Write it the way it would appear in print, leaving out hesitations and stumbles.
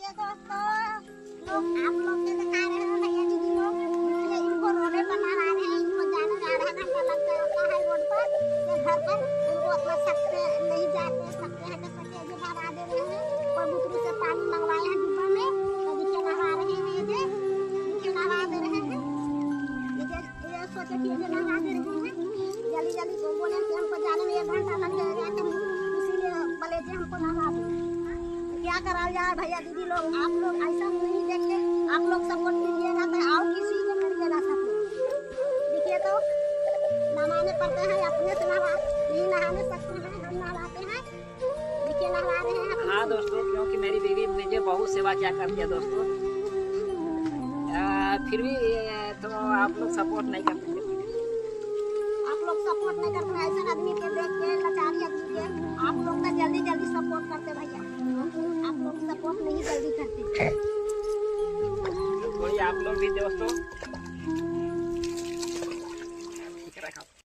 देखिए दोस्तों, लोग आप लोग के दिखा रहे हैं भैया दीदी लोग, ये इनको रोडे बना रहे हैं, इनको जाने में आधा घंटा लग जाता है रोड पर या घर पर, इनको अपना सकते नहीं जाते सकते हैं तो सकते जो भगा दे रहे हैं। और बुतरू से पानी मंगवाए हैं डिब्बा में, तो देखिए नहा रहे हैं, ये देखिए नहा दे रहे हैं, ये सोचे कि ये नहा दे रहे हैं, जल्दी जल्दी को बोले कि हमको जाने में 1 घंटा लग जाएगा, तो इसीलिए बोले कि हमको नहा दो। क्या करा जाए भैया दीदी लोग, आप लोग ऐसा नहीं देखते, आप लोग सपोर्ट कीजिएगा तो आओ किसी को करिएगा सपोर्ट। देखिए तो नहाने पड़ते हैं, अपने से नहीं नहाने सकते हैं, हम नहलाते हैं, देखिए नहला रहे हैं। हाँ दोस्तों, क्योंकि मेरी बीवी मुझे बहुत सेवा क्या करती है दोस्तों, फिर भी तो आप लोग सपोर्ट नहीं करते। आप लोग सपोर्ट नहीं करते, ऐसे आदमी के देख के लाचारी आदमी के आप लोग का जल्दी जल्दी सपोर्ट करते भैया, आप लोग सपोर्ट नहीं जल्दी करते। कोई आप लोग भी दोस्तों